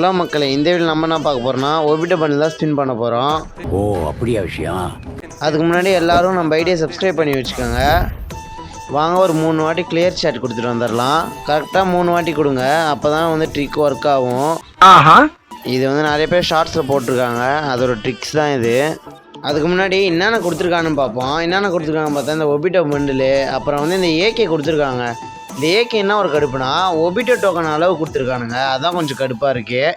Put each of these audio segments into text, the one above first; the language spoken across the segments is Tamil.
ஹலோ மக்களே, இந்த வீடியோ நம்ம என்ன பார்க்க போகிறோம்னா ஒபிட்டோ பண்டில் தான் ஸ்பின் பண்ண போகிறோம். ஓ அப்படியா விஷயம். அதுக்கு முன்னாடி எல்லோரும் நம்ம ஐடியா சப்ஸ்கிரைப் பண்ணி வச்சுக்கோங்க. வாங்க ஒரு 3 வாட்டி கிளியர் சாட் கொடுத்துட்டு வந்துடலாம். கரெக்டாக 3 வாட்டி கொடுங்க, அப்போ தான் வந்து ட்ரிக் ஒர்க் ஆகும். இது வந்து நிறைய பேர் ஷார்ட்ஸில் போட்டிருக்காங்க, அதோட ட்ரிக்ஸ் தான் இது. அதுக்கு முன்னாடி என்னென்ன கொடுத்துருக்கான்னு பார்ப்போம். என்னென்ன கொடுத்துருக்காங்க பார்த்தா இந்த ஒபிட்டோ பண்டில், அப்புறம் வந்து இந்த ஏகே கொடுத்துருக்காங்க. இந்த ஏகே என்ன ஒரு கடுப்புனா ஒபிட்டோ டோக்கன் அளவு கொடுத்துருக்கானுங்க, அதான் கொஞ்சம் கடுப்பாக இருக்குது.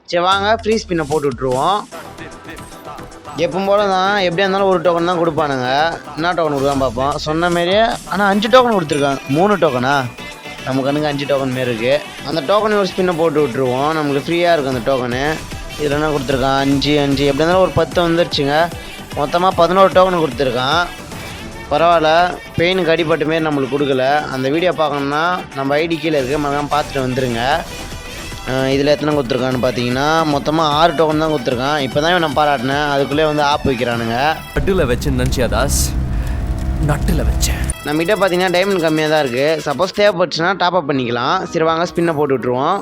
சரி வாங்க ஃப்ரீ ஸ்பின்னை போட்டு விட்ருவோம். எப்பவும் போல தான், எப்படியா இருந்தாலும் ஒரு டோக்கன் தான் கொடுப்பானுங்க. என்ன டோக்கன் கொடுக்காம பார்ப்போம். சொன்ன மாரியே ஆனால் 5 டோக்கன் கொடுத்துருக்காங்க. 3 டோக்கனா நம்ம கண்ணுக்கு 5 டோக்கன் மாரி இருக்குது. அந்த டோக்கன் ஒரு ஸ்பின்னை போட்டு விட்ருவோம், நம்மளுக்கு ஃப்ரீயாக இருக்கும் அந்த டோக்கனு. இதில் என்ன கொடுத்துருக்கான், 5 எப்படி இருந்தாலும் ஒரு 10 வந்துருச்சுங்க. மொத்தமாக 11 டோக்கன் கொடுத்துருக்கான். பரவாயில்ல, பெயினுக்கு அடிப்பட்ட மாரி நம்மளுக்கு கொடுக்கல. அந்த வீடியோ பார்க்கணுன்னா நம்ம ஐடி கீழே இருக்குது, மறக்காம பார்த்துட்டு வந்துடுங்க. இதில் எத்தனை கொடுத்துருக்கான்னு பார்த்தீங்கன்னா மொத்தமாக 6 டோக்கன் தான் கொடுத்துருக்கான். இப்போ தான் நான் பாராட்டினேன், அதுக்குள்ளே வந்து ஆப் வைக்கிறானுங்க. நட்டில் வச்சு நினச்சியா தாஸ், நட்டில் வச்சேன். நம்மகிட்ட பார்த்தீங்கன்னா டைமண்ட் கம்மியாக தான் இருக்குது. சப்போஸ் தேவைப்பட்டுச்சுன்னா டாப்அப் பண்ணிக்கலாம். சரி வாங்க ஸ்பின்னை போட்டு விட்ருவோம்.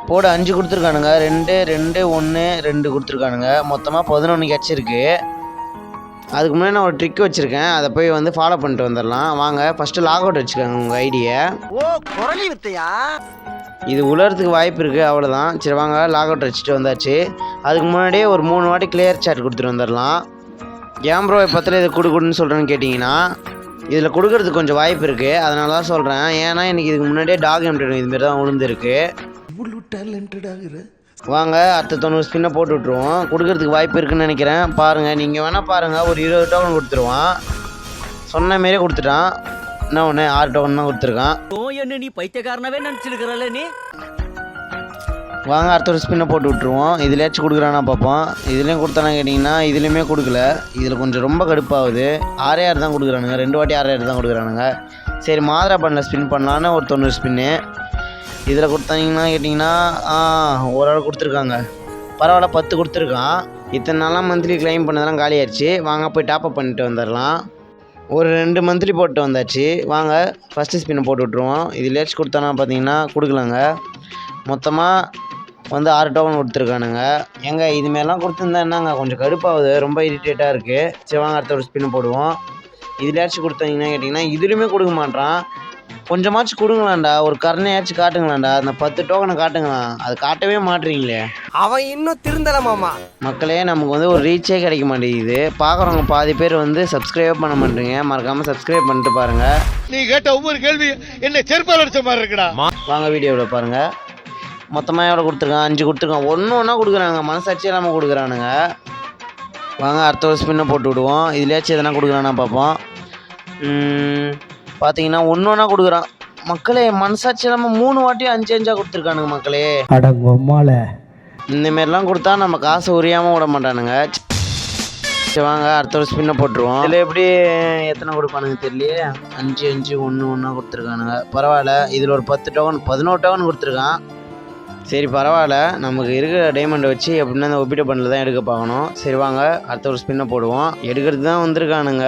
போட 5 கொடுத்துருக்கானுங்க, 2 2 1 2 கொடுத்துருக்கானுங்க. மொத்தமாக 11 கிடச்சிருக்கு. அதுக்கு முன்னாடி நான் ஒரு ட்ரிக் வச்சுருக்கேன், அதை போய் வந்து ஃபாலோ பண்ணிட்டு வந்துடலாம். வாங்க ஃபஸ்ட்டு லாக் அவுட் வச்சுக்கோங்க உங்கள் ஐடியை. இது உலர்றதுக்கு வாய்ப்பு இருக்குது, அவ்வளோதான். சரி வாங்க லாக் அவுட் வச்சுட்டு வந்தாச்சு. அதுக்கு முன்னாடியே ஒரு 3 வாட்டி கிளியர் சாட் கொடுத்துட்டு வந்துடலாம். ஏன் ப்ரோ பத்தில் இதை கொடுன்னு சொல்கிறேன்னு கேட்டிங்கன்னா, இதில் கொடுக்கறதுக்கு கொஞ்சம் வாய்ப்பு இருக்குது, அதனால தான் சொல்கிறேன். ஏன்னா எனக்கு இதுக்கு முன்னாடியே டாக் எம்டெட் இதுமாரி தான் விழுந்துருக்கு. இவ்வளோ டேலண்டட் ஆகுற. வாங்க அடுத்த 90 ஸ்பின்னை போட்டு விட்ருவோம். கொடுக்கறதுக்கு வாய்ப்பு இருக்குதுன்னு நினைக்கிறேன். பாருங்கள், நீங்கள் வேணால் பாருங்கள். ஒரு 20 டோக்கன் கொடுத்துருவான், சொன்ன மாரியே கொடுத்துட்டான். என்ன ஒன்று 6 டோக்கன் தான் கொடுத்துருக்கான். என்ன நீ பைத்தியக்காரனாவே நினச்சிருக்கிறல்ல நீ. வாங்க அடுத்த ஒரு ஸ்பின்னை போட்டு விட்ருவோம். இதுலேயாச்சும் கொடுக்குறானா பார்ப்போம். இதுலேயும் கொடுத்தானா கேட்டிங்கன்னா இதுலேயுமே கொடுக்கல. இதில் கொஞ்சம் ரொம்ப கடுப்பாகுது. 6 தான் கொடுக்குறானுங்க, 2 வாட்டி 6 தான் கொடுக்குறானுங்க. சரி மாத்ரா பண்ணில் ஸ்பின் பண்ணலான்னு ஒரு 90 ஸ்பின்னு. இதில் கொடுத்தாங்கன்னா கேட்டிங்கன்னா ஒரு ஆள் கொடுத்துருக்காங்க. பரவாயில்ல, 10 கொடுத்துருக்கான். இத்தனை நாளாக மந்த்லி கிளைம் பண்ணதெல்லாம் காலி ஆயிடுச்சு. வாங்க போய் டாப்அப் பண்ணிட்டு வந்துடலாம். ஒரு 2 மந்த்லி போட்டு வந்தாச்சு. வாங்க ஃபஸ்ட்டு ஸ்பின்னை போட்டு விட்ருவோம். இதுலேயாச்சும் கொடுத்தானா பார்த்தீங்கன்னா கொடுக்கலாங்க. மொத்தமாக வந்து 6 டோக்கன் கொடுத்துருக்கானுங்க. ஏங்க இதுமாரிலாம் கொடுத்துருந்தா என்னங்க கொஞ்சம் கடுப்பாகுது, ரொம்ப இரிட்டேட்டாக இருக்குது. சரி வாங்க அடுத்த ஒரு ஸ்பின்னு போடுவோம். இதுலேயாச்சும் கொடுத்தீங்கன்னா கேட்டிங்கன்னா இதுலேயுமே கொடுக்க மாட்டான். கொஞ்சமாச்சும் கொடுங்களாண்டா, ஒரு கருணையாச்சும் காட்டுங்களாண்டா. அந்த 10 டோக்கனை காட்டுங்களாம், அது காட்டவே மாட்டுறீங்களே. அவன் இன்னும் திருந்தலமாமா. மக்களே, நமக்கு வந்து ஒரு ரீச்சே கிடைக்க மாட்டேங்குது. பார்க்குறவங்க பாதி பேர் வந்து சப்ஸ்கிரைப் பண்ண மாட்டேங்க. மறக்காமல் சப்ஸ்கிரைப் பண்ணிட்டு பாருங்கள். நீ கேட்ட ஒவ்வொரு கேள்வி என்ன செருப்பால் அடிச்ச மாதிரி இருக்குடா. வாங்க வீடியோவில் பாருங்கள். மொத்தமாக எவ்வளோ கொடுத்துருக்கான், 5 கொடுத்துருக்கான். ஒன்றா கொடுக்குறாங்க, மனசாட்சியே இல்லாமல் கொடுக்குறானுங்க. வாங்க அடுத்த ஒரு ஸ்பின்னை போட்டு விடுவோம். இதுலேயாச்சும் எதனா கொடுக்குறானா பார்ப்போம். பார்த்தீங்கன்னா ஒன்றா கொடுக்குறான். மக்களே மனசாட்சி இல்லாமல் 3 வாட்டி 5 கொடுத்துருக்கானுங்க. மக்களே அடங்கம்மால இந்தமாரிலாம் கொடுத்தா நம்ம காசு உரியாமல் விட மாட்டானுங்க. சரி வாங்க அடுத்த ஒரு ஸ்பின்னை போட்டுருவோம். இதில் எப்படி எத்தனை கொடுப்பானுங்க தெரியலையே. 5 5 1 1 கொடுத்துருக்கானுங்க. பரவாயில்ல, இதில் ஒரு 10 டோக்கன் 11 டோக்கன் கொடுத்துருக்கான். சரி பரவாயில்ல, நமக்கு இருக்கிற டைமண்டை வச்சு எப்படின்னா அந்த ஒபிட்டோ பண்டில் தான் எடுக்க பார்க்கணும். சரி வாங்க அடுத்த ஒரு ஸ்பின்னை போடுவோம். எடுக்கிறது தான் வந்திருக்கானுங்க,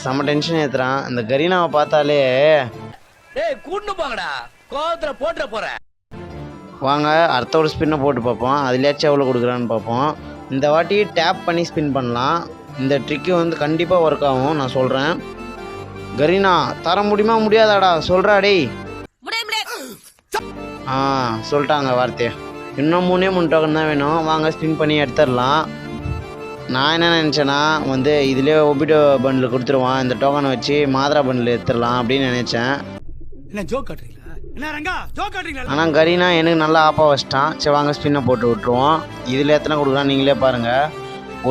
செம்ம டென்ஷன் ஏற்றுறான். இந்த கரீனாவை பார்த்தாலே கூட்டு போங்கடா, கோவத்தில் போட்டுற போகிறேன். வாங்க அடுத்த ஒரு ஸ்பின்னை போட்டு பார்ப்போம். அதுலேயாச்சும் எவ்வளோ கொடுக்குறான்னு பார்ப்போம். இந்த வாட்டி டேப் பண்ணி ஸ்பின் பண்ணலாம். இந்த ட்ரிக்கு வந்து கண்டிப்பாக ஒர்க் ஆகும், நான் சொல்கிறேன். கரீனா தர முடியுமா முடியாதாடா சொல்கிறா டேய். சொல்லிட்டாங்க வார்த்தையை. இன்னும் 3 டோக்கன் தான் வேணும். வாங்க ஸ்பின் பண்ணி எடுத்துடலாம். நான் என்ன நினச்சேன்னா வந்து இதிலே ஒபிட்டோ பண்டில் கொடுத்துருவான், இந்த டோக்கனை வச்சு மாத்ரா பண்டில் எடுத்துடலாம் அப்படின்னு நினச்சேன். ஆனால் கரீனா எனக்கு நல்லா ஆப்பா வச்சிட்டான். சரி வாங்க ஸ்பின்னை போட்டு விட்ருவோம். இதில் எத்தனை கொடுக்குறான் நீங்களே பாருங்கள்.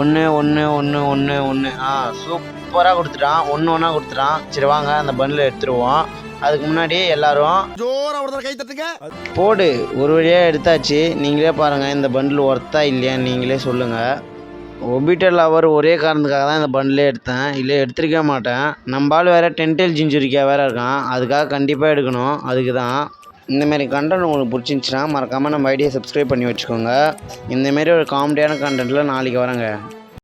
1 1 1 1 1 சூப்பராக கொடுத்துட்டான். 1 கொடுத்துட்டான். சரி வாங்க அந்த பண்டில் எடுத்துருவோம். அதுக்கு முன்னாடி எல்லாரும் கை தட்டுங்க. போடு ஒரு வழியாக எடுத்தாச்சு. நீங்களே பாருங்கள் இந்த பண்டில் ஒர்த்தா இல்லையான்னு நீங்களே சொல்லுங்கள். ஒபிட்டோ லவர் ஒரே காரணத்துக்காக தான் இந்த பண்டிலே எடுத்தேன், இல்லை எடுத்துருக்க மாட்டேன். நம்மளால் வேறு 10 டெயில் ஜிஞ்சுரிக்காக வேறு இருக்கான், அதுக்காக கண்டிப்பாக எடுக்கணும். அதுக்கு தான் இந்தமாரி கண்டென்ட் உங்களுக்கு பிடிச்சிருந்துச்சின்னா மறக்காமல் நம்ம ஐடியா சப்ஸ்கிரைப் பண்ணி வச்சுக்கோங்க. இந்தமாரி ஒரு காமெடியான கண்டென்ட்டில் நாளைக்கு வரேங்க.